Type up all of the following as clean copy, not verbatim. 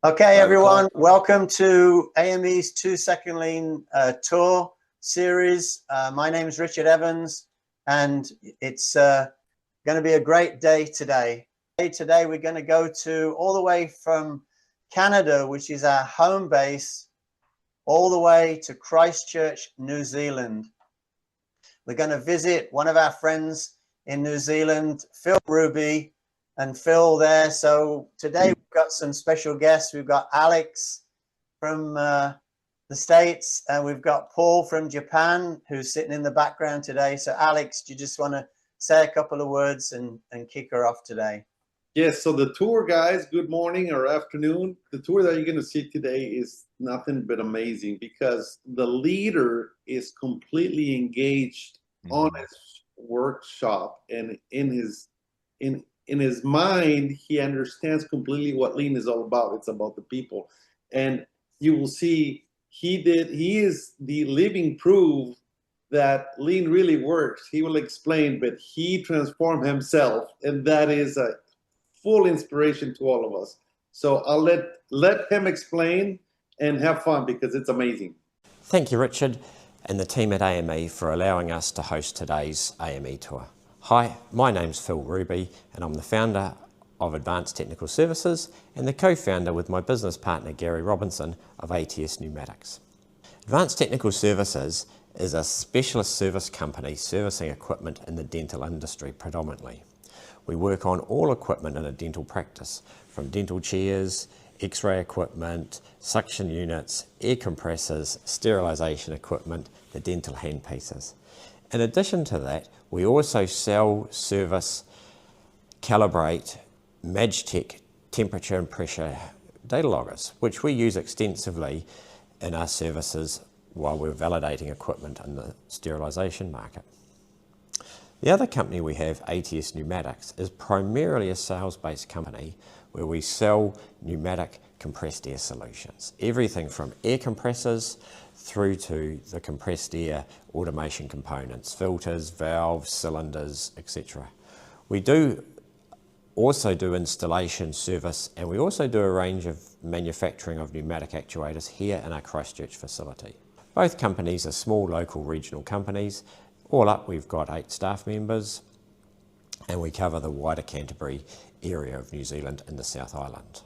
Okay, everyone, welcome to AME's 2-second lean tour series. My name is Richard Evans, and it's going to be a great day today. Today we're going to go to all the way from Canada, which is our home base, all the way to Christchurch, New Zealand. We're going to visit one of our friends in New Zealand, Phil Ruby, and Phil there. So today we've got some special guests. We've got Alex from the States, and we've got Paul from Japan, who's sitting in the background today. So Alex, do you just want to say a couple of words and kick her off today? Yes, so the tour, guys, good morning or afternoon. The tour that you're going to see today is nothing but amazing because the leader is completely engaged on his workshop, and in his mind, he understands completely what lean is all about. It's about the people. And you will see he is the living proof that lean really works. He will explain, but he transformed himself, and that is a full inspiration to all of us. So I'll let him explain and have fun because it's amazing. Thank you, Richard, and the team at AME for allowing us to host today's AME tour. Hi, my name's Phil Ruby, and I'm the founder of Advanced Technical Services and the co-founder with my business partner Gary Robinson of ATS Pneumatics. Advanced Technical Services is a specialist service company servicing equipment in the dental industry predominantly. We work on all equipment in a dental practice, from dental chairs, x-ray equipment, suction units, air compressors, sterilisation equipment, the dental handpieces. In addition to that, we also sell, service, calibrate, Magtech temperature and pressure data loggers, which we use extensively in our services while we're validating equipment in the sterilisation market. The other company we have, ATS Pneumatics, is primarily a sales-based company where we sell pneumatic compressed air solutions. Everything from air compressors through to the compressed air automation components, filters, valves, cylinders, etc. We also do installation, service, and we also do a range of manufacturing of pneumatic actuators here in our Christchurch facility. Both companies are small local regional companies. All up, we've got 8 staff members, and we cover the wider Canterbury area of New Zealand and the South Island.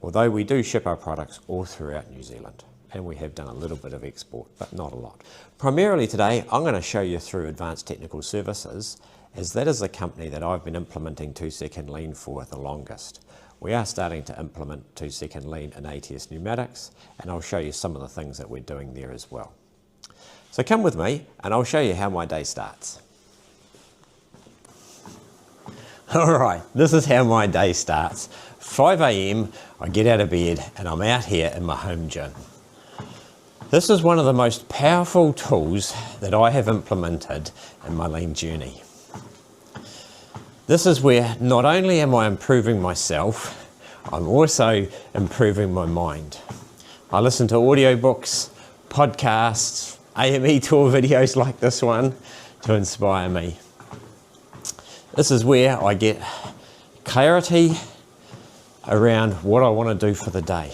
Although we do ship our products all throughout New Zealand, and we have done a little bit of export, but not a lot. Primarily today, I'm going to show you through Advanced Technical Services, as that is the company that I've been implementing 2-second lean for the longest. We are starting to implement 2-second lean in ATS Pneumatics, and I'll show you some of the things that we're doing there as well. So come with me and I'll show you how my day starts. All right, this is how my day starts. 5 AM, I get out of bed and I'm out here in my home gym. This is one of the most powerful tools that I have implemented in my lean journey. This is where not only am I improving myself, I'm also improving my mind. I listen to audiobooks, podcasts, AME tour videos like this one to inspire me. This is where I get clarity around what I want to do for the day.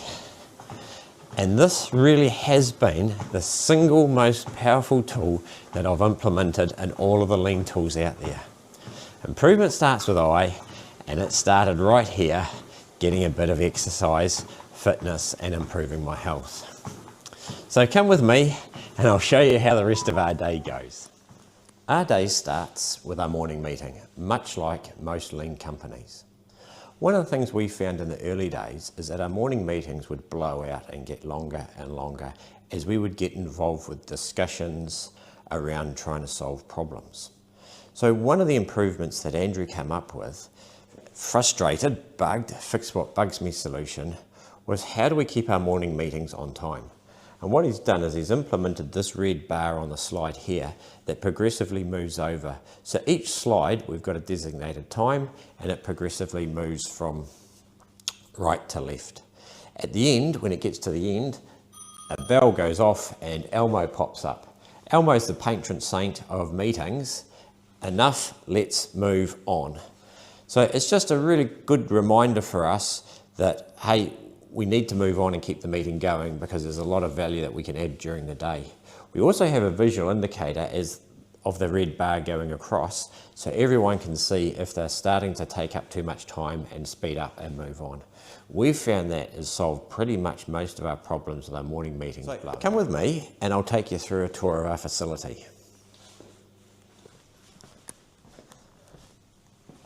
And this really has been the single most powerful tool that I've implemented in all of the lean tools out there. Improvement starts with I, and it started right here, getting a bit of exercise, fitness, and improving my health. So come with me and I'll show you how the rest of our day goes. Our day starts with our morning meeting, much like most lean companies. One of the things we found in the early days is that our morning meetings would blow out and get longer and longer as we would get involved with discussions around trying to solve problems. So one of the improvements that Andrew came up with, frustrated, bugged, fix what bugs me solution, was how do we keep our morning meetings on time? And what he's done is he's implemented this red bar on the slide here that progressively moves over. So each slide, we've got a designated time, and it progressively moves from right to left. At the end, when it gets to the end, a bell goes off and Elmo pops up. Elmo's the patron saint of meetings. Enough, let's move on. So it's just a really good reminder for us that, hey, we need to move on and keep the meeting going because there's a lot of value that we can add during the day. We also have a visual indicator of the red bar going across, so everyone can see if they're starting to take up too much time and speed up and move on. We've found that has solved pretty much most of our problems with our morning meetings. So come with me and I'll take you through a tour of our facility.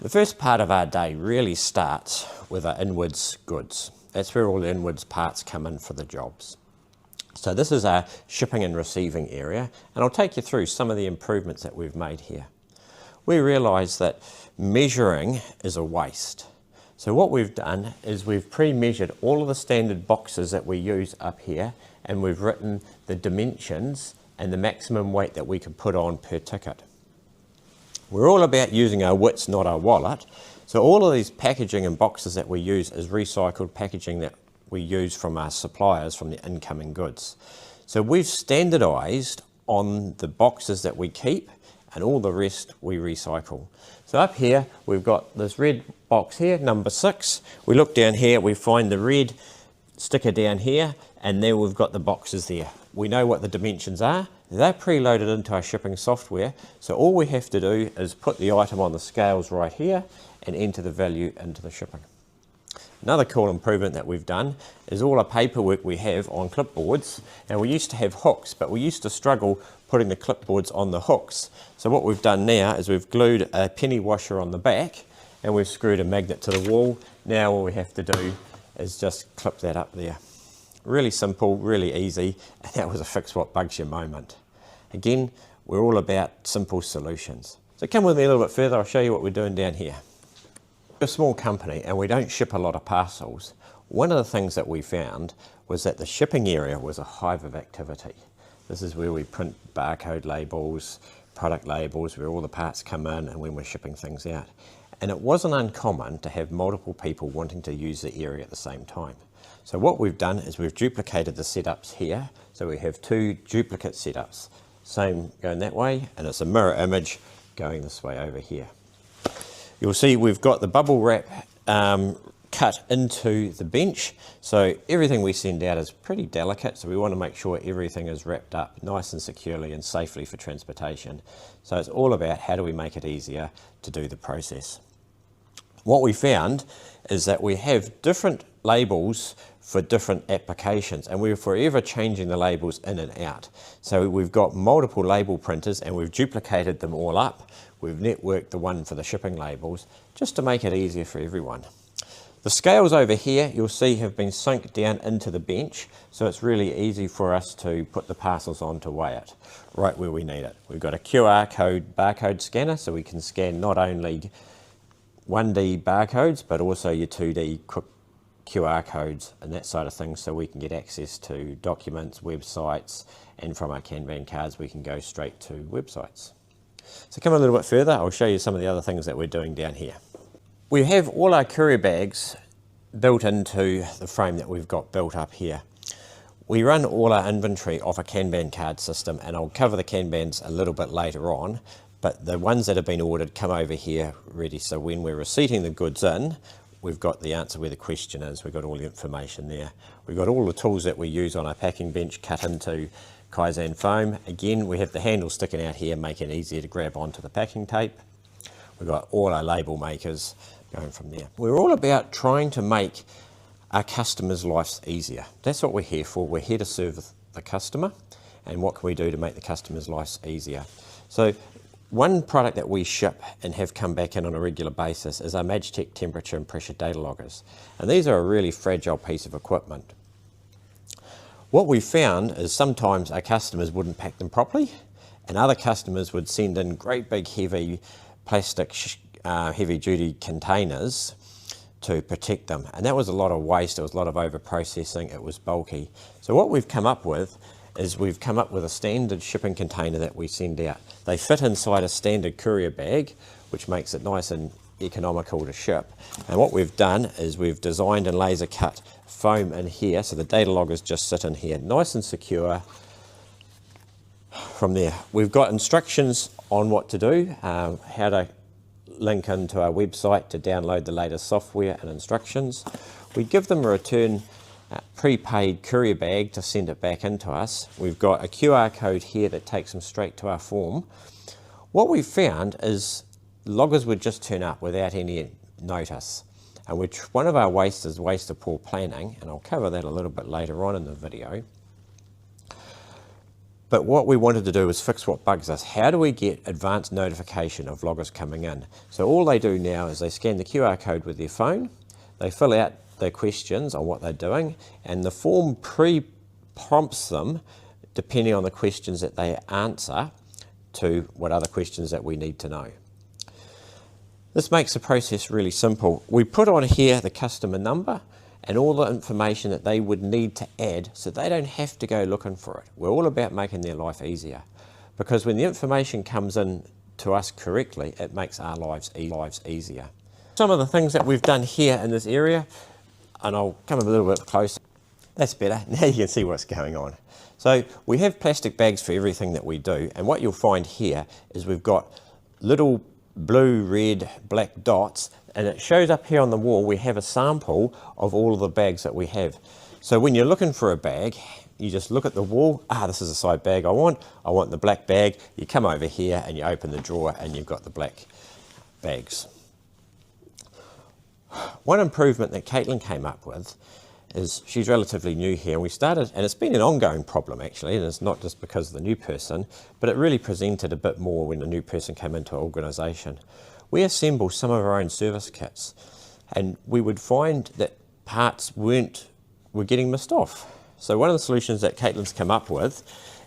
The first part of our day really starts with our inwards goods. That's where all the inwards parts come in for the jobs. So this is our shipping and receiving area, and I'll take you through some of the improvements that we've made here. We realise that measuring is a waste. So what we've done is we've pre-measured all of the standard boxes that we use up here, and we've written the dimensions and the maximum weight that we can put on per ticket. We're all about using our wits, not our wallet. So all of these packaging and boxes that we use is recycled packaging that we use from our suppliers from the incoming goods. So we've standardized on the boxes that we keep and all the rest we recycle. So up here we've got this red box here, number 6. We look down here, we find the red sticker down here, and there we've got the boxes there. We know what the dimensions are. They're preloaded into our shipping software, so all we have to do is put the item on the scales right here and enter the value into the shipping. Another cool improvement that we've done is all our paperwork we have on clipboards. Now we used to have hooks, but we used to struggle putting the clipboards on the hooks. So what we've done now is we've glued a penny washer on the back and we've screwed a magnet to the wall. Now all we have to do is just clip that up there. Really simple, really easy, and that was a fix what bugs you moment. Again, we're all about simple solutions. So come with me a little bit further, I'll show you what we're doing down here. We're a small company and we don't ship a lot of parcels. One of the things that we found was that the shipping area was a hive of activity. This is where we print barcode labels, product labels, where all the parts come in and when we're shipping things out. And it wasn't uncommon to have multiple people wanting to use the area at the same time. So what we've done is we've duplicated the setups here. So we have 2 duplicate setups. Same going that way, and it's a mirror image going this way over here. You'll see we've got the bubble wrap cut into the bench. So everything we send out is pretty delicate. So we want to make sure everything is wrapped up nice and securely and safely for transportation. So it's all about how do we make it easier to do the process. What we found is that we have different labels for different applications, and we're forever changing the labels in and out. So we've got multiple label printers and we've duplicated them all up. We've networked the one for the shipping labels just to make it easier for everyone. The scales over here you'll see have been sunk down into the bench, so it's really easy for us to put the parcels on to weigh it right where we need it. We've got a QR code barcode scanner, so we can scan not only 1D barcodes but also your 2D quick QR codes and that side of things, so we can get access to documents, websites, and from our Kanban cards we can go straight to websites. So come a little bit further, I'll show you some of the other things that we're doing down here. We have all our courier bags built into the frame that we've got built up here. We run all our inventory off a Kanban card system, and I'll cover the Kanbans a little bit later on, but the ones that have been ordered come over here ready, so when we're receiving the goods in, we've got the answer where the question is, we've got all the information there. We've got all the tools that we use on our packing bench cut into kaizen foam. Again, we have the handle sticking out here, making it easier to grab onto the packing tape. We've got all our label makers going from there. We're all about trying to make our customers' lives easier. That's what we're here for. We're here to serve the customer, and what can we do to make the customer's lives easier? So one product that we ship and have come back in on a regular basis is our Magitech temperature and pressure data loggers. And these are a really fragile piece of equipment. What we found is sometimes our customers wouldn't pack them properly, and other customers would send in great big heavy plastic heavy duty containers to protect them. And that was a lot of waste, it was a lot of over processing, it was bulky. So what we've come up with is we've come up with a standard shipping container that we send out. They fit inside a standard courier bag, which makes it nice and economical to ship. And what we've done is we've designed and laser cut foam in here, so the data loggers just sit in here, nice and secure. From there, we've got instructions on what to do, how to link into our website to download the latest software and instructions. We give them a return prepaid courier bag to send it back into us. We've got a QR code here that takes them straight to our form. What we found is loggers would just turn up without any notice. And which one of our wastes is waste of poor planning, and I'll cover that a little bit later on in the video. But what we wanted to do was fix what bugs us. How do we get advanced notification of loggers coming in? So all they do now is they scan the QR code with their phone, they fill out their questions on what they're doing, and the form pre-prompts them, depending on the questions that they answer, to what other questions that we need to know. This makes the process really simple. We put on here the customer number and all the information that they would need to add so they don't have to go looking for it. We're all about making their life easier, because when the information comes in to us correctly, it makes our lives easier. Some of the things that we've done here in this area, and I'll come a little bit closer. That's better. Now you can see what's going on. So we have plastic bags for everything that we do, and what you'll find here is we've got little blue, red, black dots, and it shows up here on the wall. We have a sample of all of the bags that we have. So when you're looking for a bag, you just look at the wall. This is a side bag I want the black bag. You come over here and you open the drawer and you've got the black bags. One improvement that Caitlin came up with is, she's relatively new here, and we started, and it's been an ongoing problem actually, and it's not just because of the new person, but it really presented a bit more when the new person came into our organisation. We assemble some of our own service kits, and we would find that parts were getting missed off. So one of the solutions that Caitlin's come up with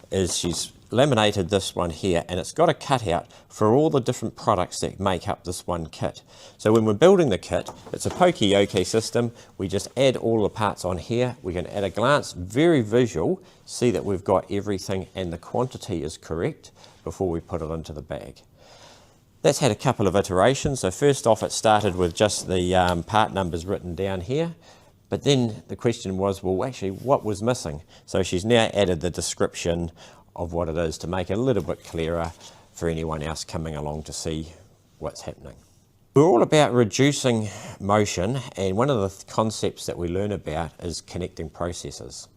is she's laminated this one here, and it's got a cutout for all the different products that make up this one kit. So when we're building the kit, it's a pokey-yoke system. We just add all the parts on here. We can at a glance, very visual, see that we've got everything and the quantity is correct before we put it into the bag. That's had a couple of iterations. So first off, it started with just the part numbers written down here. But then the question was, well, actually, what was missing? So she's now added the description of what it is to make it a little bit clearer for anyone else coming along to see what's happening. We're all about reducing motion, and one of the concepts that we learn about is connecting processes.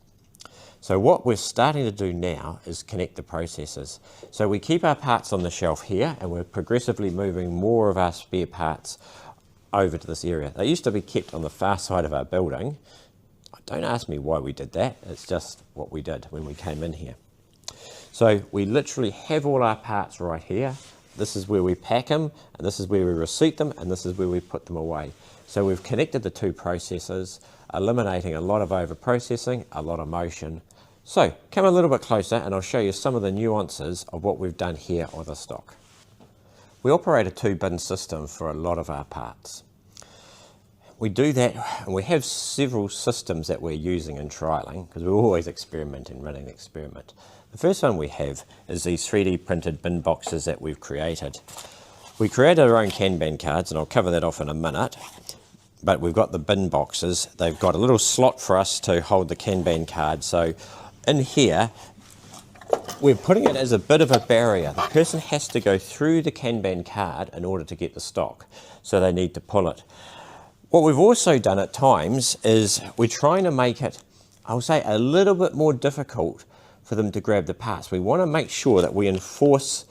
So what we're starting to do now is connect the processes. So we keep our parts on the shelf here, and we're progressively moving more of our spare parts over to this area. They used to be kept on the far side of our building. Don't ask me why we did that. It's just what we did when we came in here. So we literally have all our parts right here. This is where we pack them, and this is where we receipt them, and this is where we put them away. So we've connected the two processes, eliminating a lot of over-processing, a lot of motion. So come a little bit closer and I'll show you some of the nuances of what we've done here on the stock. We operate a 2-bin system for a lot of our parts. We do that, and we have several systems that we're using and trialling, because we're always experimenting, running the experiment. The first one we have is these 3D printed bin boxes that we've created. We created our own Kanban cards, and I'll cover that off in a minute, but we've got the bin boxes. They've got a little slot for us to hold the Kanban card. So in here, we're putting it as a bit of a barrier. The person has to go through the Kanban card in order to get the stock, so they need to pull it. What we've also done at times is we're trying to make it, I'll say, a little bit more difficult for them to grab the parts. We want to make sure that we enforce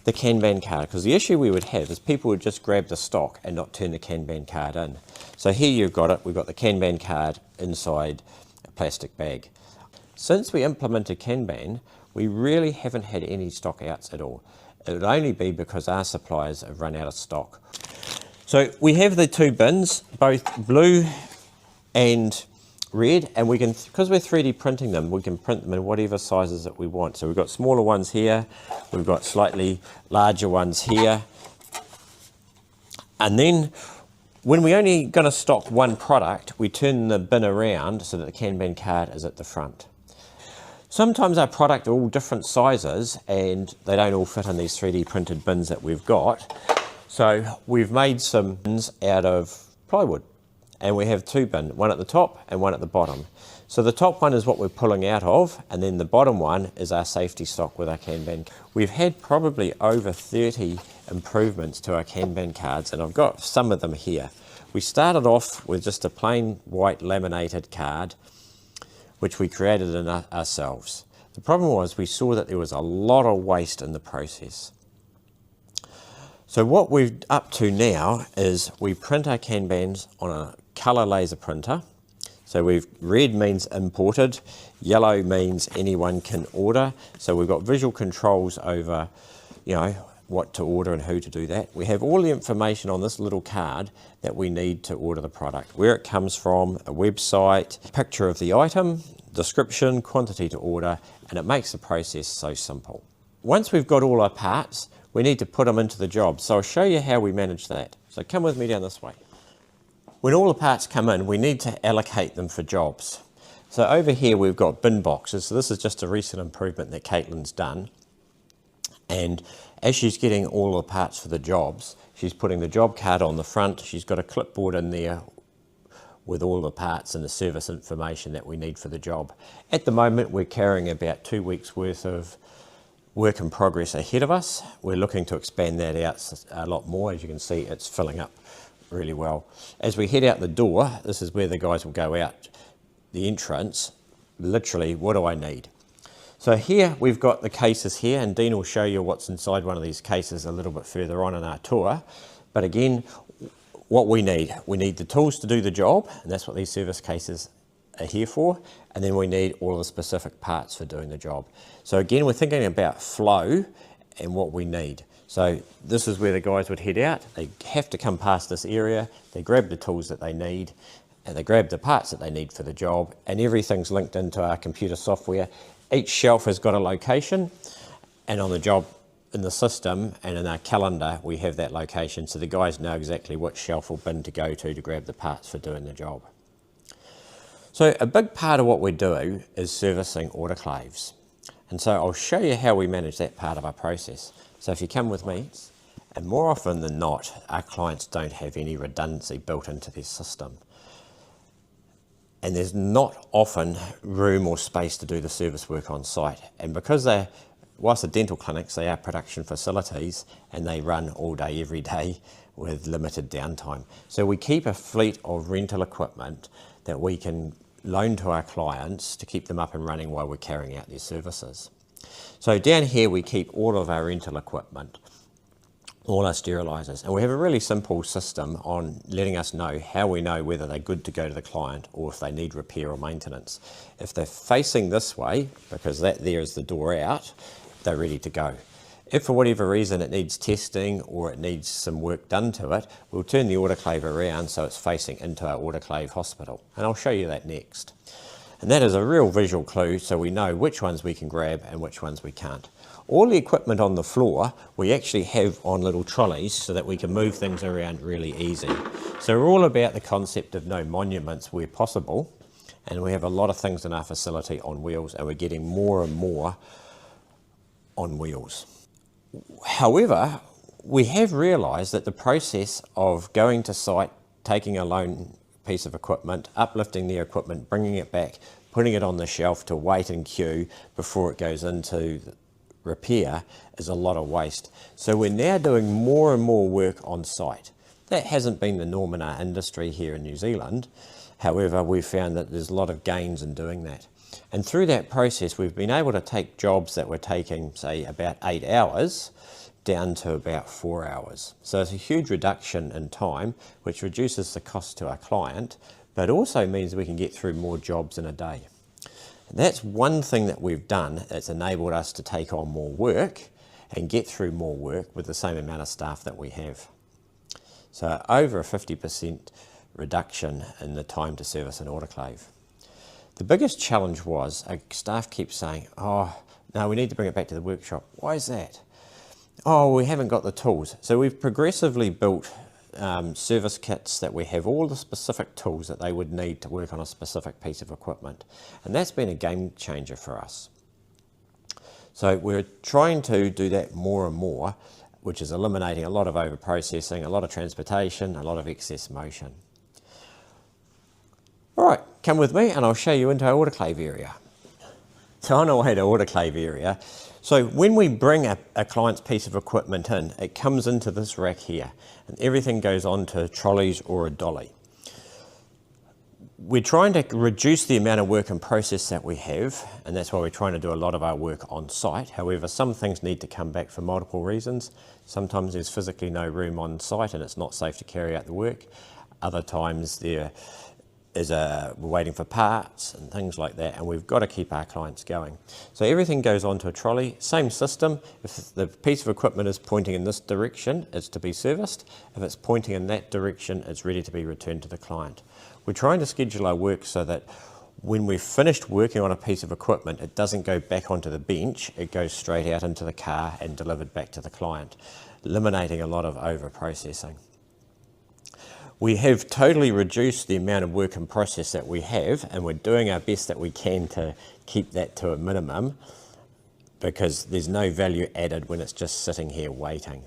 the Kanban card, because the issue we would have is people would just grab the stock and not turn the Kanban card in. So here you've got it, we've got the Kanban card inside a plastic bag. Since we implemented Kanban, we really haven't had any stock outs at all. It would only be because our suppliers have run out of stock. So we have the 2 bins, both blue and red, and we can, because we're 3D printing them, we can print them in whatever sizes that we want. So we've got smaller ones here, we've got slightly larger ones here. And then when we're only going to stock one product, we turn the bin around so that the Kanban card is at the front. Sometimes our product are all different sizes and they don't all fit in these 3D printed bins that we've got. So we've made some bins out of plywood, and we have 2 bins, one at the top and one at the bottom. So the top one is what we're pulling out of, and then the bottom one is our safety stock with our Kanban. We've had probably over 30 improvements to our Kanban cards, and I've got some of them here. We started off with just a plain white laminated card, which we created ourselves. The problem was we saw that there was a lot of waste in the process. So what we're up to now is we print our Kanbans on a colour laser printer. So red means imported, yellow means anyone can order. So we've got visual controls over, what to order and who to do that. We have all the information on this little card that we need to order the product, where it comes from, a website, picture of the item, description, quantity to order, and it makes the process so simple. Once we've got all our parts, we need to put them into the job. So I'll show you how we manage that. So come with me down this way. When all the parts come in, we need to allocate them for jobs. So over here we've got bin boxes. So this is just a recent improvement that Caitlin's done. And as she's getting all the parts for the jobs, she's putting the job card on the front. She's got a clipboard in there with all the parts and the service information that we need for the job. At the moment, we're carrying about 2 weeks worth of work in progress ahead of us. We're looking to expand that out a lot more. As you can see, it's filling up really well. As we head out the door, this is where the guys will go out the entrance. Literally, what do I need? So here we've got the cases here, and Dean will show you what's inside one of these cases a little bit further on in our tour. But again, what we need the tools to do the job, and that's what these service cases are here for. And then we need all of the specific parts for doing the job. So again, we're thinking about flow and what we need. So this is where the guys would head out. They have to come past this area. They grab the tools that they need, and they grab the parts that they need for the job, and everything's linked into our computer software. Each shelf has got a location, and on the job in the system and in our calendar, we have that location, so the guys know exactly which shelf or bin to go to grab the parts for doing the job. So a big part of what we do is servicing autoclaves. And so I'll show you how we manage that part of our process. So if you come with me, and more often than not, our clients don't have any redundancy built into their system. And there's not often room or space to do the service work on site. And because whilst they're dental clinics, they are production facilities, and they run all day, every day with limited downtime. So we keep a fleet of rental equipment that we can loan to our clients to keep them up and running while we're carrying out their services. So down here we keep all of our rental equipment, all our sterilisers, and we have a really simple system on letting us know how we know whether they're good to go to the client or if they need repair or maintenance. If they're facing this way, because that there is the door out, they're ready to go. If for whatever reason it needs testing or it needs some work done to it, we'll turn the autoclave around so it's facing into our autoclave hospital. And I'll show you that next. And that is a real visual clue, so we know which ones we can grab and which ones we can't. All the equipment on the floor we actually have on little trolleys so that we can move things around really easy. So we're all about the concept of no monuments where possible, and we have a lot of things in our facility on wheels, and we're getting more and more on wheels. However, we have realised that the process of going to site, taking a loan piece of equipment, uplifting the equipment, bringing it back, putting it on the shelf to wait and queue before it goes into repair is a lot of waste. So we're now doing more and more work on site. That hasn't been the norm in our industry here in New Zealand. However, we've found that there's a lot of gains in doing that. And through that process, we've been able to take jobs that were taking, say, about 8 hours down to about 4 hours. So it's a huge reduction in time, which reduces the cost to our client, but also means we can get through more jobs in a day. And that's one thing that we've done that's enabled us to take on more work and get through more work with the same amount of staff that we have. So over a 50% reduction in the time to service an autoclave. The biggest challenge was staff keeps saying, oh, no, we need to bring it back to the workshop. Why is that? Oh, we haven't got the tools. So we've progressively built service kits that we have all the specific tools that they would need to work on a specific piece of equipment. And that's been a game changer for us. So we're trying to do that more and more, which is eliminating a lot of over-processing, a lot of transportation, a lot of excess motion. All right, come with me and I'll show you into our autoclave area. So on our way to autoclave area, so when we bring a client's piece of equipment in, it comes into this rack here and everything goes onto trolleys or a dolly. We're trying to reduce the amount of work and process that we have, and that's why we're trying to do a lot of our work on site. However, some things need to come back for multiple reasons. Sometimes there's physically no room on site and it's not safe to carry out the work. Other times there is we're waiting for parts and things like that, and we've got to keep our clients going. So everything goes onto a trolley, same system. If the piece of equipment is pointing in this direction, it's to be serviced. If it's pointing in that direction, it's ready to be returned to the client. We're trying to schedule our work so that when we've finished working on a piece of equipment, it doesn't go back onto the bench, it goes straight out into the car and delivered back to the client, eliminating a lot of over-processing. We have totally reduced the amount of work and process that we have, and we're doing our best that we can to keep that to a minimum, because there's no value added when it's just sitting here waiting.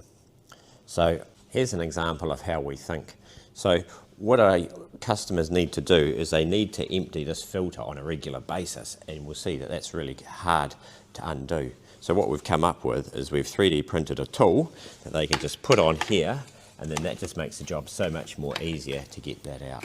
So here's an example of how we think. So what our customers need to do is they need to empty this filter on a regular basis, and we'll see that that's really hard to undo. So what we've come up with is we've 3D printed a tool that they can just put on here, and then that just makes the job so much more easier to get that out.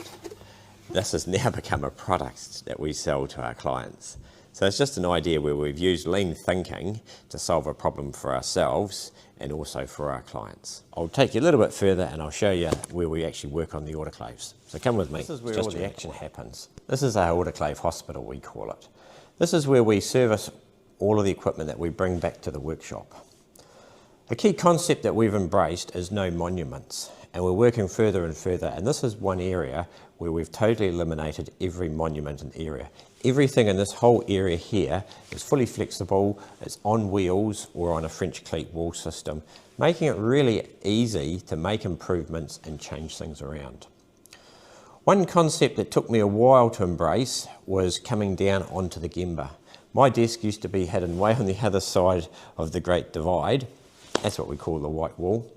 This has now become a product that we sell to our clients. So it's just an idea where we've used lean thinking to solve a problem for ourselves and also for our clients. I'll take you a little bit further and I'll show you where we actually work on the autoclaves. So come with me. This is where all the action happens. This is our autoclave hospital, we call it. This is where we service all of the equipment that we bring back to the workshop. A key concept that we've embraced is no monuments, and we're working further and further, and this is one area where we've totally eliminated every monument in the area. Everything in this whole area here is fully flexible, it's on wheels or on a French cleat wall system, making it really easy to make improvements and change things around. One concept that took me a while to embrace was coming down onto the gemba. My desk used to be hidden way on the other side of the Great Divide. That's what we call the white wall.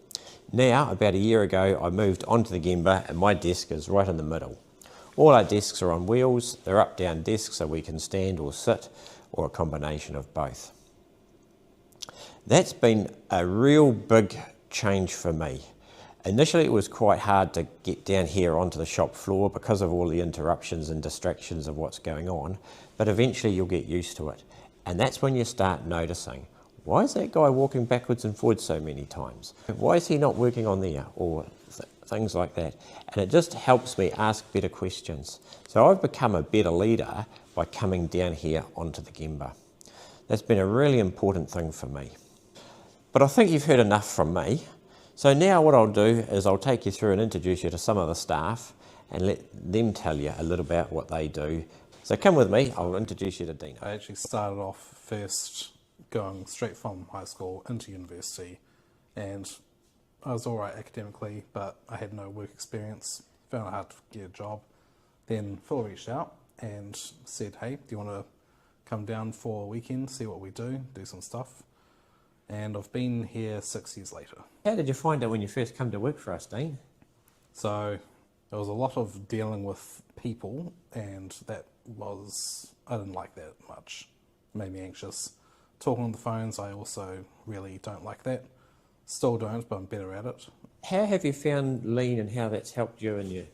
Now, about a year ago, I moved onto the gemba and my desk is right in the middle. All our desks are on wheels, they're up-down desks so we can stand or sit, or a combination of both. That's been a real big change for me. Initially it was quite hard to get down here onto the shop floor because of all the interruptions and distractions of what's going on, but eventually you'll get used to it. And that's when you start noticing, why is that guy walking backwards and forwards so many times? Why is he not working on there? Or things like that. And it just helps me ask better questions. So I've become a better leader by coming down here onto the gemba. That's been a really important thing for me. But I think you've heard enough from me. So now what I'll do is I'll take you through and introduce you to some of the staff and let them tell you a little about what they do. So come with me, I'll introduce you to Dino. I actually started off first going straight from high school into university, and I was all right academically, but I had no work experience, found it hard to get a job. Then Phil reached out and said, hey, do you want to come down for a weekend, see what we do some stuff? And I've been here 6 years later. How did you find it when you first come to work for us, Dean? So there was a lot of dealing with people, and I didn't like that much. It made me anxious. Talking on the phones, I also really don't like that. Still don't, but I'm better at it. How have you found lean and how that's helped you in your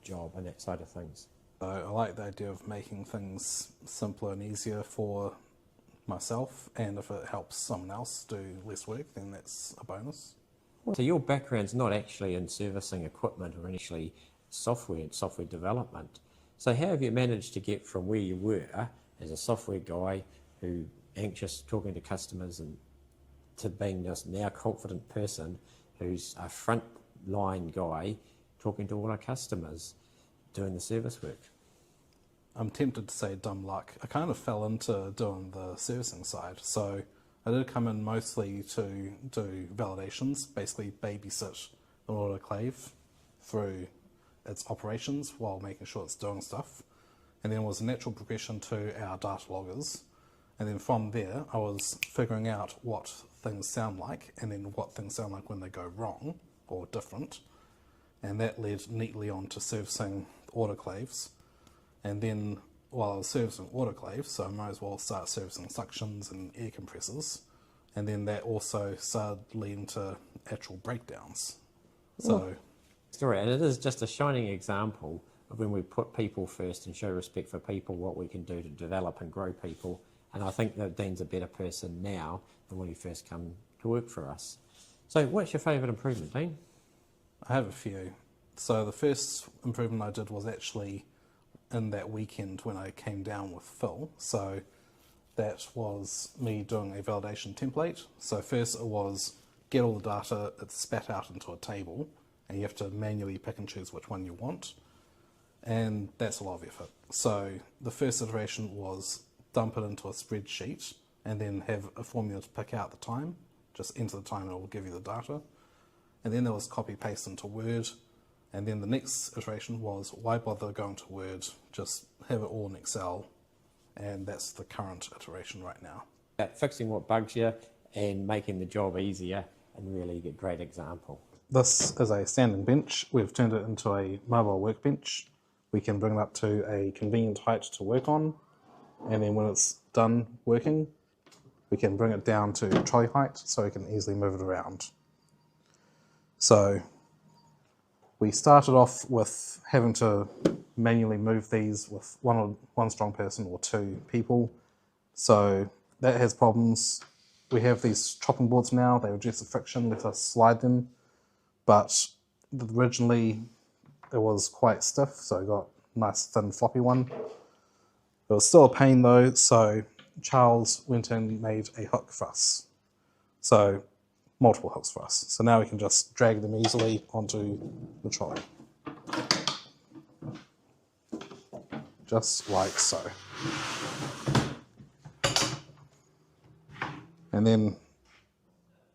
job and that side of things? So I like the idea of making things simpler and easier for myself, and if it helps someone else do less work, then that's a bonus. So your background's not actually in servicing equipment or initially software and software development. So how have you managed to get from where you were as a software guy who anxious talking to customers and to being this now confident person who's a front line guy talking to all our customers doing the service work? I'm tempted to say dumb luck. I kind of fell into doing the servicing side. So I did come in mostly to do validations, basically babysit an autoclave through its operations while making sure it's doing stuff. And then it was a natural progression to our data loggers. And then from there, I was figuring out what things sound like and then what things sound like when they go wrong or different. And that led neatly on to servicing autoclaves. And then while I was servicing autoclaves, so I might as well start servicing suctions and air compressors. And then that also started leading to actual breakdowns. So, story, and it is just a shining example when we put people first and show respect for people, what we can do to develop and grow people. And I think that Dean's a better person now than when he first came to work for us. So what's your favourite improvement, Dean? I have a few. So the first improvement I did was actually in that weekend when I came down with Phil. So that was me doing a validation template. So first it was get all the data, it's spat out into a table, and you have to manually pick and choose which one you want. And that's a lot of effort. So the first iteration was dump it into a spreadsheet and then have a formula to pick out the time. Just enter the time and it will give you the data. And then there was copy paste into Word. And then the next iteration was why bother going to Word, just have it all in Excel. And that's the current iteration right now. Fixing what bugs you and making the job easier, and really a great example. This is a standing bench. We've turned it into a mobile workbench. We can bring it up to a convenient height to work on. And then when it's done working, we can bring it down to trolley height so we can easily move it around. So we started off with having to manually move these with one strong person or two people. So that has problems. We have these chopping boards now. They reduce the friction, let us slide them. But originally it was quite stiff, so I got a nice thin floppy one. It was still a pain though, so Charles went and made a hook for us. So multiple hooks for us. So now we can just drag them easily onto the trolley. Just like so. And then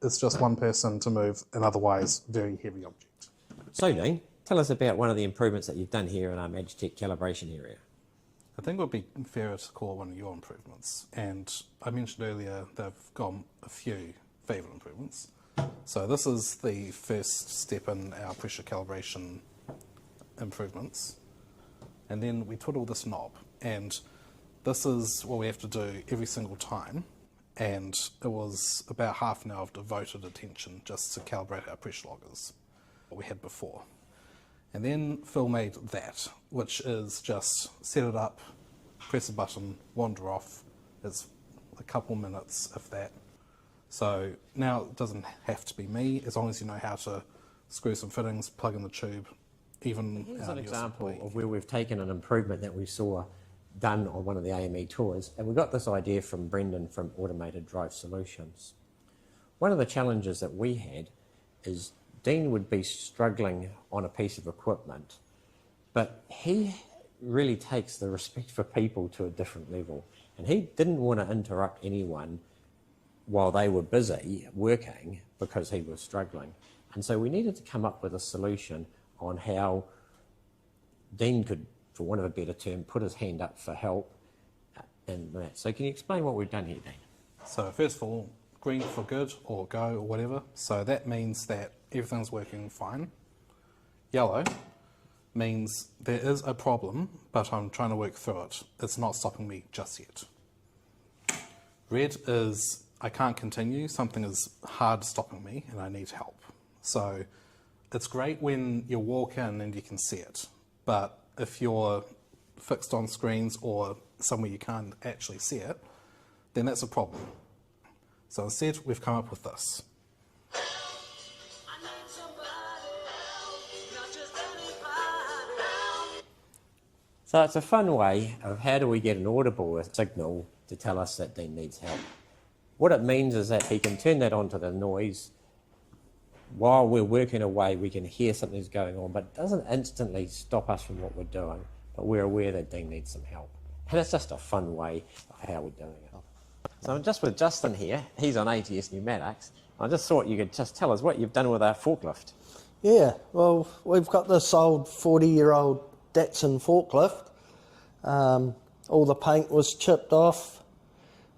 it's just one person to move an otherwise very heavy object. So Dean, tell us about one of the improvements that you've done here in our Magitech calibration area. I think it would be fairer to call it one of your improvements. And I mentioned earlier they've got a few favourite improvements. So this is the first step in our pressure calibration improvements. And then we twiddle this knob. And this is what we have to do every single time. And it was about half an hour of devoted attention just to calibrate our pressure loggers, what we had before. And then Phil made that, which is just set it up, press a button, wander off. It's a couple minutes, if that. So now it doesn't have to be me, as long as you know how to screw some fittings, plug in the tube, even... Here's an example of where we've taken an improvement that we saw done on one of the AME tours, and we got this idea from Brendan from Automated Drive Solutions. One of the challenges that we had is Dean would be struggling on a piece of equipment, but he really takes the respect for people to a different level, and he didn't want to interrupt anyone while they were busy working because he was struggling. And so we needed to come up with a solution on how Dean could, for want of a better term, put his hand up for help and that. So can you explain what we've done here, Dean? So first of all, green for good or go or whatever. So that means that everything's working fine. Yellow means there is a problem, but I'm trying to work through it. It's not stopping me just yet. Red is I can't continue, something is hard stopping me and I need help. So it's great when you walk in and you can see it, but if you're fixed on screens or somewhere you can't actually see it, then that's a problem. So instead, we've come up with this. So it's a fun way of how do we get an audible signal to tell us that Dean needs help. What it means is that he can turn that on to the noise. While we're working away, we can hear something's going on, but it doesn't instantly stop us from what we're doing, but we're aware that Dean needs some help. And it's just a fun way of how we're doing it. So I'm just with Justin here. He's on ATS Pneumatics. I just thought you could just tell us what you've done with our forklift. Yeah, well, we've got this old 40-year-old Datsun forklift. All the paint was chipped off.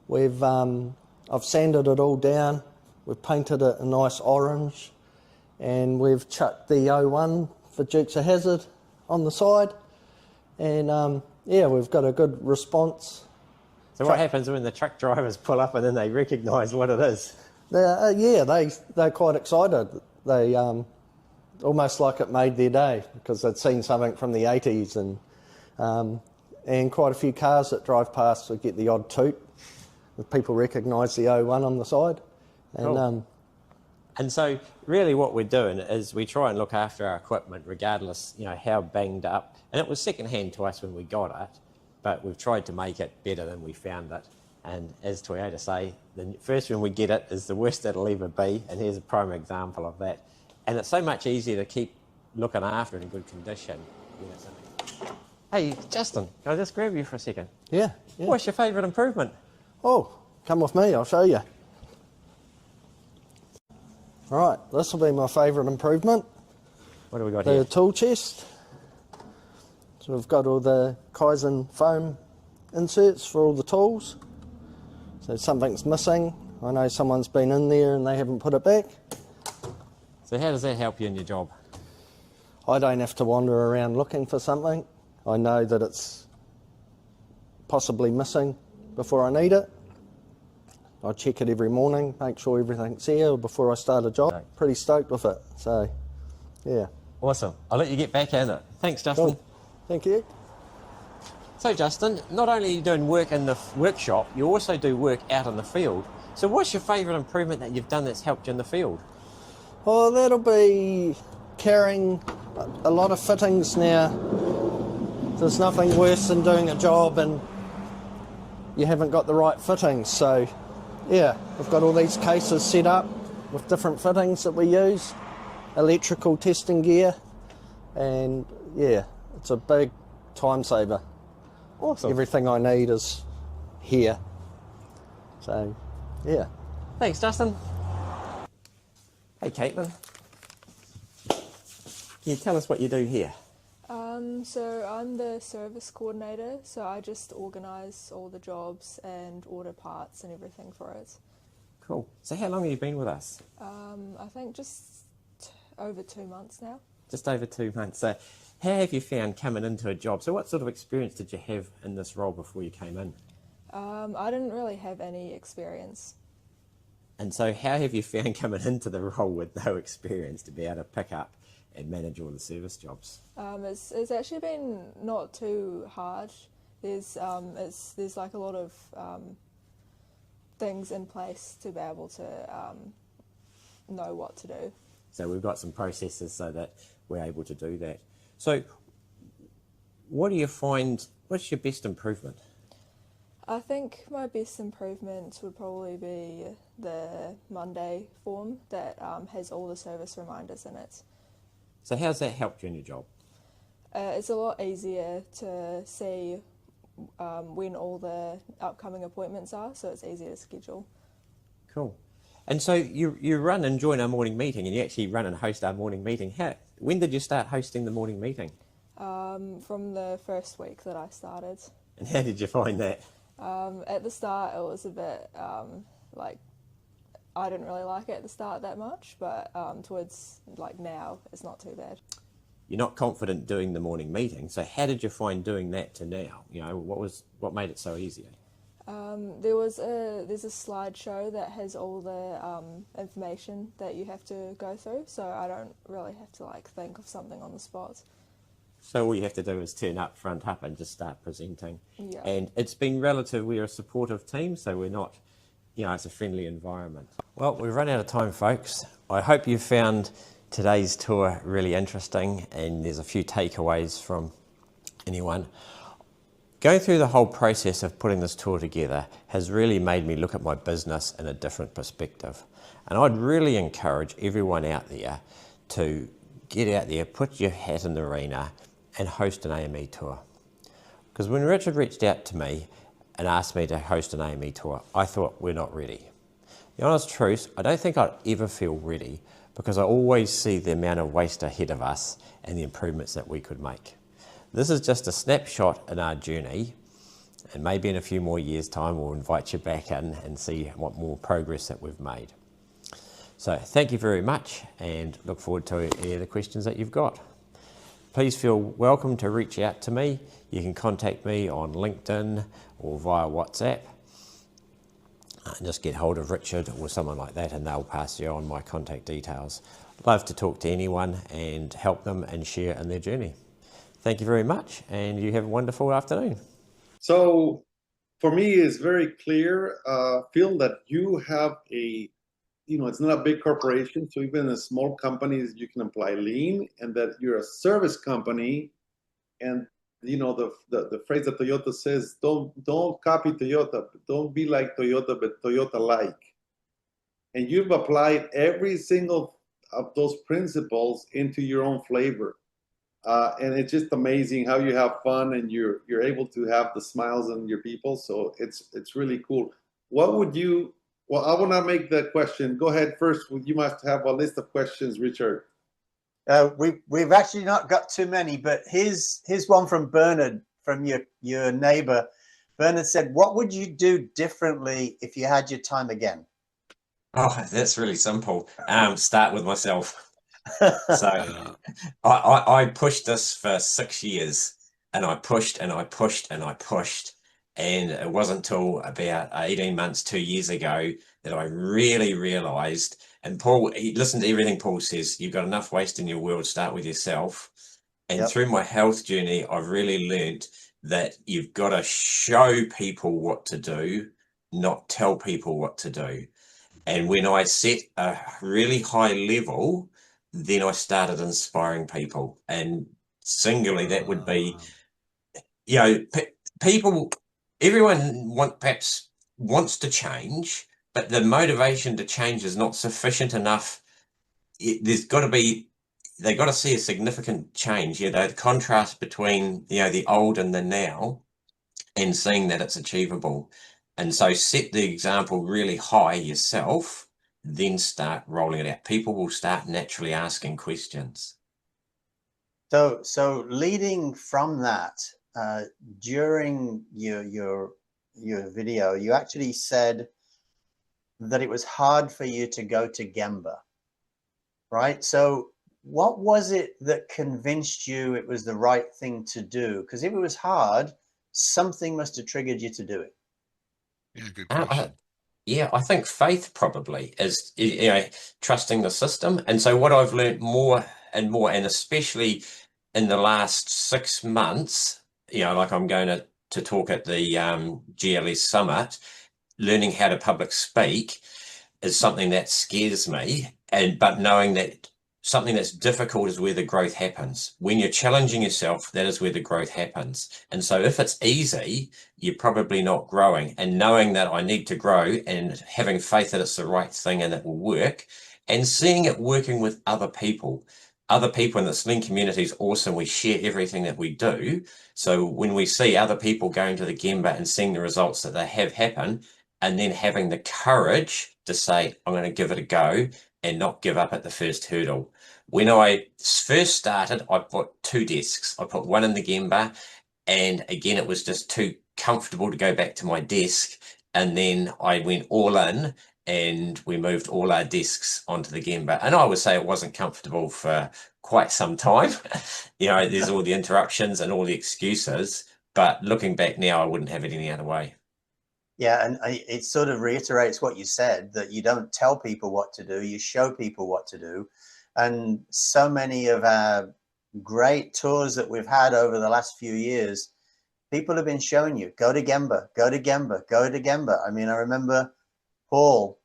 I've sanded it all down. We've painted it a nice orange, and we've chucked the O1 for Dukes of Hazzard on the side. And yeah, we've got a good response. So what happens when the truck drivers pull up and then they recognise what it is? Yeah, they're quite excited. They almost like it made their day because they'd seen something from the 80s, and quite a few cars that drive past would get the odd toot. People recognise the 01 on the side. And, Cool. And so really what we're doing is we try and look after our equipment regardless, you know, how banged up. And it was secondhand to us when we got it, but we've tried to make it better than we found it. And as Toyota say, the first when we get it is the worst it'll ever be. And here's a prime example of that. And it's so much easier to keep looking after it in good condition. Hey, Justin, can I just grab you for a second? yeah. What's your favourite improvement? Oh, come with me, I'll show you. Right, this will be my favourite improvement. What do we got The here? tool chest. So we've got all the kaizen foam inserts for all the tools. So if something's missing, I know someone's been in there and they haven't put it back. So how does that help you in your job? I don't have to wander around looking for something. I know that it's possibly missing before I need it. I check it every morning, make sure everything's here before I start a job. Okay. Pretty stoked with it, so yeah. Awesome. I'll let you get back at it. Thanks, Justin. Cool. Thank you. So, Justin, not only are you doing work in the workshop, you also do work out in the field. So what's your favourite improvement that you've done that's helped you in the field? Well, that'll be carrying a lot of fittings now. There's nothing worse than doing a job and you haven't got the right fittings. So, yeah, we've got all these cases set up with different fittings that we use, electrical testing gear, and yeah, it's a big time saver. Awesome. Everything I need is here. So, yeah. Thanks, Justin. Hey, Caitlin. Can you tell us what you do here? So I'm the service coordinator, so I just organise all the jobs and order parts and everything for it. Cool. So how long have you been with us? I think just over 2 months now. Just over 2 months. So how have you found coming into a job? So what sort of experience did you have in this role before you came in? I didn't really have any experience. And so how have you found coming into the role with no experience to be able to pick up and manage all the service jobs? It's actually been not too hard. There's like a lot of things in place to be able to know what to do. So we've got some processes so that we're able to do that. So what do you find, what's your best improvement? I think my best improvement would probably be the Monday form that has all the service reminders in it. So how's that helped you in your job? It's a lot easier to see when all the upcoming appointments are, so it's easier to schedule. Cool. And so you run and join our morning meeting, and you actually run and host our morning meeting. When did you start hosting the morning meeting? From the first week that I started. And how did you find that? At the start, it was a bit I didn't really like it at the start that much, but towards now, it's not too bad. You're not confident doing the morning meeting, so how did you find doing that to now? You know, what made it so easy? There's a slideshow that has all the information that you have to go through, so I don't really have to think of something on the spot. So all you have to do is turn up, front up, and just start presenting. Yeah. And it's been we're a supportive team, so we're not, it's a friendly environment. Well, we've run out of time, folks. I hope you found today's tour really interesting and there's a few takeaways from anyone. Going through the whole process of putting this tour together has really made me look at my business in a different perspective. And I'd really encourage everyone out there to get out there, put your hat in the arena and host an AME tour. Because when Richard reached out to me and asked me to host an AME tour, I thought, we're not ready. The honest truth, I don't think I'd ever feel ready because I always see the amount of waste ahead of us and the improvements that we could make. This is just a snapshot in our journey, and maybe in a few more years' time we'll invite you back in and see what more progress that we've made. So thank you very much and look forward to any of the questions that you've got. Please feel welcome to reach out to me. You can contact me on LinkedIn or via WhatsApp. just get hold of Richard or someone like that, and they'll pass you on my contact details. Love to talk to anyone and help them and share in their journey. Thank you very much, and you have a wonderful afternoon. So for me, it's very clear, Phil, that you have a, it's not a big corporation, so even in small companies, you can apply lean, and that you're a service company. And the phrase that Toyota says, don't copy Toyota, don't be like Toyota, but Toyota-like. And you've applied every single of those principles into your own flavor. And it's just amazing how you have fun and you're able to have the smiles on your people. So it's really cool. What would you, well, I will not make the question. Go ahead first. You must have a list of questions, Richard. We've actually not got too many, but here's one from Bernard, from your neighbor. Bernard said, what would you do differently if you had your time again? Oh, that's really simple. Start with myself. So I pushed this for 6 years, and I pushed and I pushed and I pushed. And it wasn't until about 18 months, 2 years ago, that I really realized, and Paul, listen to everything Paul says, you've got enough waste in your world, start with yourself. And through my health journey, I've really learned that you've got to show people what to do, not tell people what to do. And when I set a really high level, then I started inspiring people. And singularly, that would be, people, everyone perhaps wants to change, but the motivation to change is not sufficient enough. They've got to see a significant change. The contrast between, the old and the now, and seeing that it's achievable. And so set the example really high yourself, then start rolling it out. People will start naturally asking questions. So leading from that, during your video, you actually said that it was hard for you to go to Gemba, right? So what was it that convinced you it was the right thing to do? Because if it was hard, something must have triggered you to do it. Yeah, good question. I think faith probably is, trusting the system. And so what I've learned more and more, and especially in the last 6 months, like I'm going to talk at the GLS Summit, learning how to public speak is something that scares me. But knowing that something that's difficult is where the growth happens. When you're challenging yourself, that is where the growth happens. And so if it's easy, you're probably not growing. And knowing that I need to grow and having faith that it's the right thing and it will work, and seeing it working with other people. Other people in the sling community is awesome. We share everything that we do. So when we see other people going to the Gemba and seeing the results that they have happen, and then having the courage to say, I'm going to give it a go and not give up at the first hurdle. When I first started, I put 2 desks. I put one in the Gemba, and again, it was just too comfortable to go back to my desk. And then I went all in, and we moved all our desks onto the Gemba. And I would say it wasn't comfortable for quite some time. There's all the interruptions and all the excuses, but looking back now, I wouldn't have it any other way. Yeah, and it sort of reiterates what you said, that you don't tell people what to do, you show people what to do. And so many of our great tours that we've had over the last few years, people have been showing you, go to Gemba, go to Gemba, go to Gemba. I mean, I remember Paul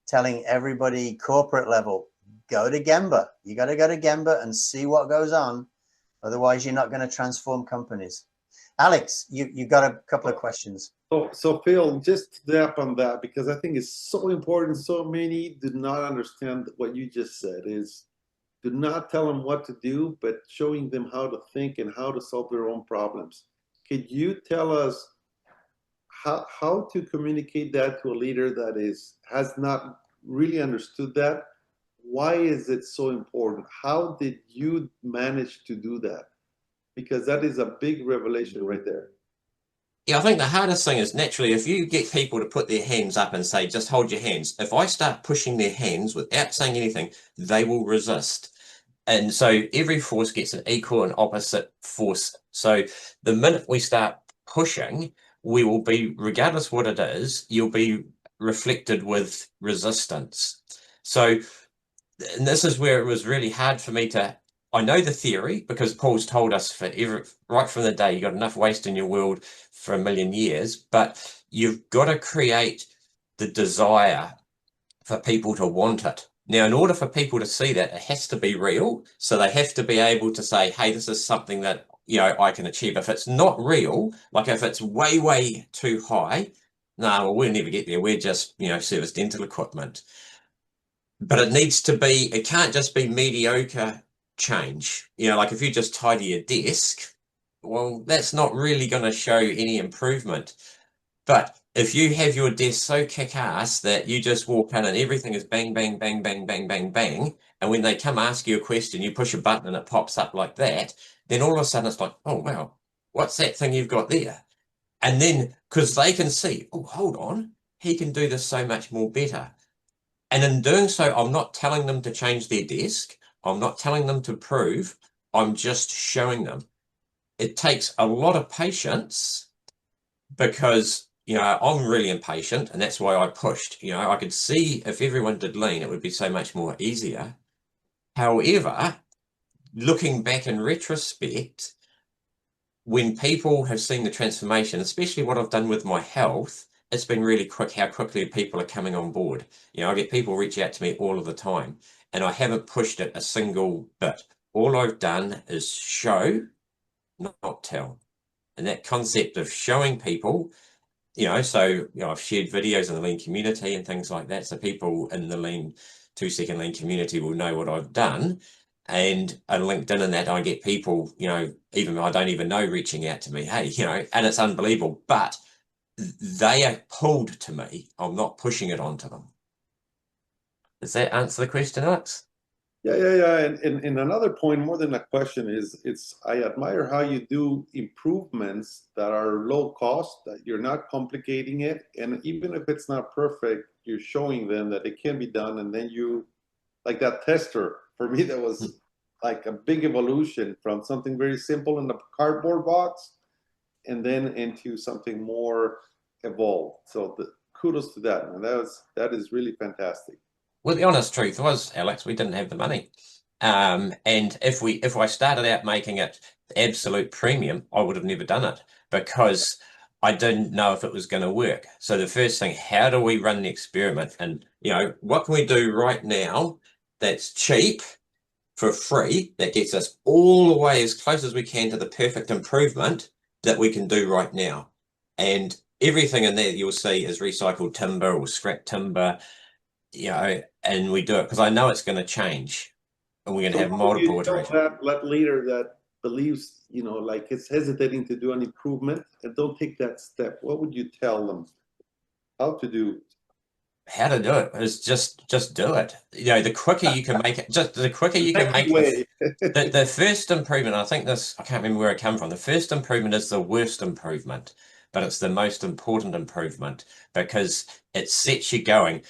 telling everybody corporate level, go to Gemba. You got to go to Gemba and see what goes on. Otherwise, you're not going to transform companies. Alex, you got a couple of questions. So Phil, just to tap on that, because I think it's so important. So many do not understand what you just said, is do not tell them what to do, but showing them how to think and how to solve their own problems. Could you tell us how to communicate that to a leader that has not really understood that? Why is it so important? How did you manage to do that? Because that is a big revelation right there. Yeah, I think the hardest thing is naturally, if you get people to put their hands up and say, just hold your hands. If I start pushing their hands without saying anything, they will resist. And so every force gets an equal and opposite force. So the minute we start pushing, we will be, regardless what it is, you'll be reflected with resistance. So, and this is where it was really hard for me to, I know the theory because Paul's told us right from the day, you got enough waste in your world for 1,000,000 years, but you've got to create the desire for people to want it. Now, in order for people to see that, it has to be real. So they have to be able to say, hey, this is something that, I can achieve. If it's not real, like if it's way, way too high, no, well, we'll never get there. We're just, service dental equipment. But it needs to be, it can't just be mediocre change. Like if you just tidy your desk, well, that's not really going to show any improvement. But if you have your desk so kick-ass that you just walk in and everything is bang, bang, bang, bang, bang, bang, bang, and when they come ask you a question, you push a button and it pops up like that, then all of a sudden it's like, oh, wow, what's that thing you've got there? And then, because they can see, oh, hold on, he can do this so much more better. And in doing so, I'm not telling them to change their desk. I'm not telling them to prove. I'm just showing them. It takes a lot of patience because I'm really impatient, and that's why I pushed. I could see if everyone did lean, it would be so much more easier. However, looking back in retrospect, when people have seen the transformation, especially what I've done with my health, it's been really quick how quickly people are coming on board. I get people reach out to me all of the time, and I haven't pushed it a single bit. All I've done is show, not tell. And that concept of showing people, so I've shared videos in the lean community and things like that, so people in the lean 2-second lean community will know what I've done. And on LinkedIn and that, I get people, even I don't even know, reaching out to me, hey, and it's unbelievable, but they are pulled to me. I'm not pushing it onto them. Does that answer the question, Alex? Yeah. And another point, more than a question, is I admire how you do improvements that are low cost, that you're not complicating it. And even if it's not perfect, you're showing them that it can be done. And then you, like that tester, for me, that was like a big evolution from something very simple in a cardboard box and then into something more evolved. So kudos to that. And that is really fantastic. Well, the honest truth was, Alex, we didn't have the money. And if I started out making it absolute premium, I would have never done it because I didn't know if it was going to work. So the first thing, how do we run the experiment? And, what can we do right now that's cheap, for free, that gets us all the way as close as we can to the perfect improvement that we can do right now? And everything in there you'll see is recycled timber or scrap timber, and we do it because I know it's going to change, and we're going to have multiple iterations. That leader that believes, like it's hesitating to do an improvement and don't take that step, what would you tell them how to do? How to do it is just do it. The quicker you can make it, just the quicker you can make it. The first improvement, I can't remember where it came from. The first improvement is the worst improvement, but it's the most important improvement because it sets you going.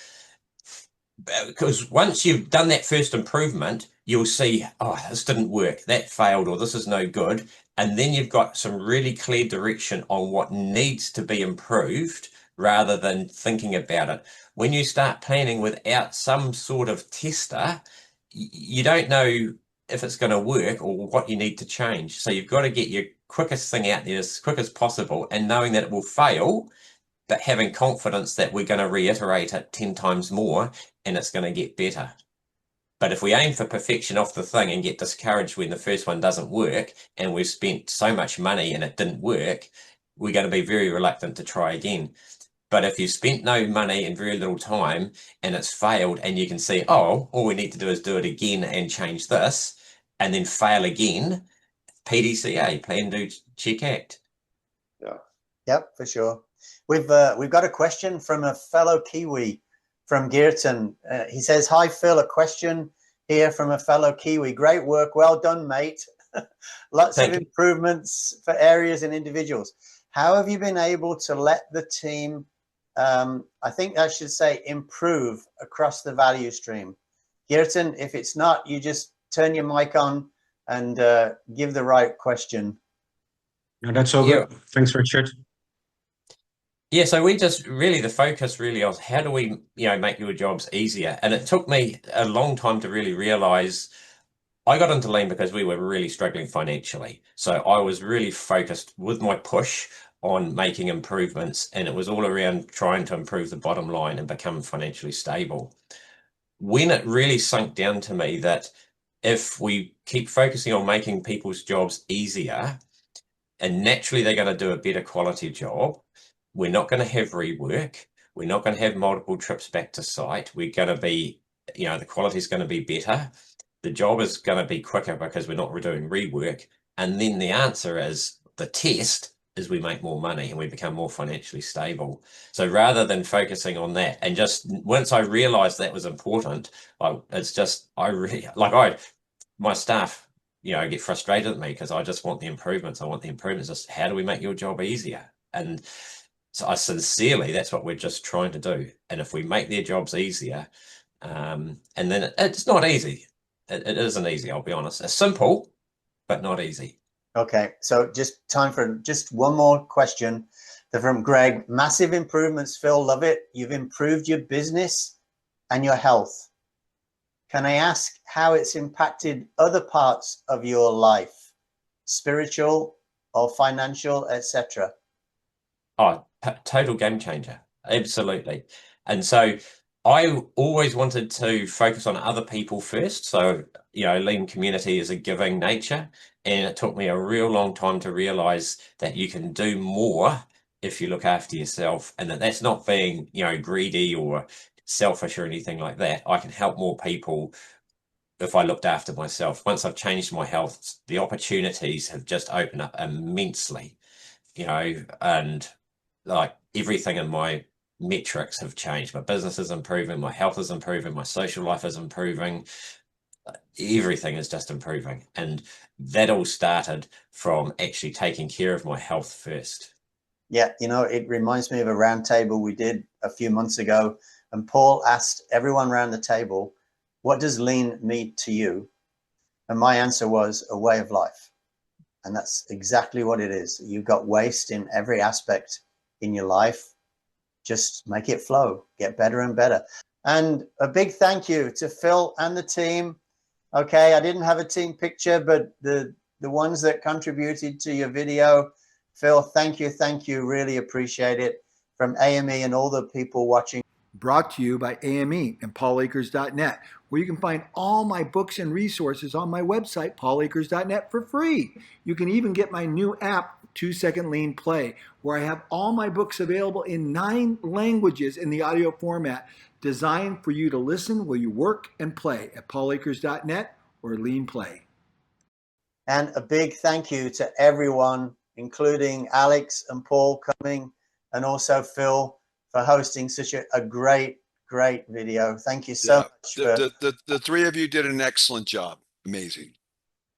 Because once you've done that first improvement, you'll see, oh, this didn't work, that failed, or this is no good. And then you've got some really clear direction on what needs to be improved rather than thinking about it. When you start planning without some sort of tester, you don't know if it's going to work or what you need to change. So you've got to get your quickest thing out there as quick as possible, and knowing that it will fail, but having confidence that we're going to reiterate it 10 times more and it's going to get better. But if we aim for perfection off the thing and get discouraged when the first one doesn't work and we've spent so much money and it didn't work, we're going to be very reluctant to try again. But if you spent no money and very little time and it's failed and you can see, oh, all we need to do is do it again and change this and then fail again, PDCA, plan, do, check, act. Yeah. Yep, for sure. We've got a question from a fellow Kiwi from Geerton. He says, hi, Phil, a question here from a fellow Kiwi. Great work. Well done, mate. Lots of improvements for areas and individuals. How have you been able to let the team, I think I should say, improve across the value stream? Geerton, if it's not, you just turn your mic on and give the right question. No, that's all good. Thanks, Richard. Yeah, so we just really, the focus really was how do we, make your jobs easier? And it took me a long time to really realize I got into lean because we were really struggling financially. So I was really focused with my push on making improvements, and it was all around trying to improve the bottom line and become financially stable. When it really sunk down to me that if we keep focusing on making people's jobs easier, and naturally they're going to do a better quality job, we're not going to have rework. We're not going to have multiple trips back to site. We're going to be, the quality is going to be better. The job is going to be quicker because we're not doing rework. And then the answer is the test is we make more money and we become more financially stable. So rather than focusing on that, and just once I realized that was important, it's just, my staff, get frustrated at me because I just want the improvements. I want the improvements. Just how do we make your job easier? And so I sincerely, that's what we're just trying to do. And if we make their jobs easier, and then it's not easy. It isn't easy, I'll be honest. It's simple, but not easy. Okay, so just time for just one more question. They're from Greg. Massive improvements, Phil. Love it. You've improved your business and your health. Can I ask how it's impacted other parts of your life, spiritual or financial, etc.? Oh, total game changer. Absolutely. And so I always wanted to focus on other people first. So, lean community is a giving nature. And it took me a real long time to realize that you can do more if you look after yourself, and that's not being, greedy or selfish or anything like that. I can help more people if I looked after myself. Once I've changed my health, the opportunities have just opened up immensely, and like everything in my metrics have changed. My business is improving, my health is improving, my social life is improving. Everything is just improving. And that all started from actually taking care of my health first. Yeah, it reminds me of a roundtable we did a few months ago, and Paul asked everyone around the table, what does lean mean to you? And my answer was a way of life. And that's exactly what it is. You've got waste in every aspect in your life. Just make it flow, get better and better. And a big thank you to Phil and the team. Okay, I didn't have a team picture, but the ones that contributed to your video, Phil, thank you. Really appreciate it. From AME and all the people watching. Brought to you by AME and paulakers.net, where you can find all my books and resources on my website, paulakers.net, for free. You can even get my new app, 2 Second Lean Play, where I have all my books available in 9 languages in the audio format, designed for you to listen while you work and play at paulakers.net or Lean Play. And a big thank you to everyone, including Alex and Paul coming, and also Phil for hosting such a great video. Thank you so much. The three of you did an excellent job. Amazing.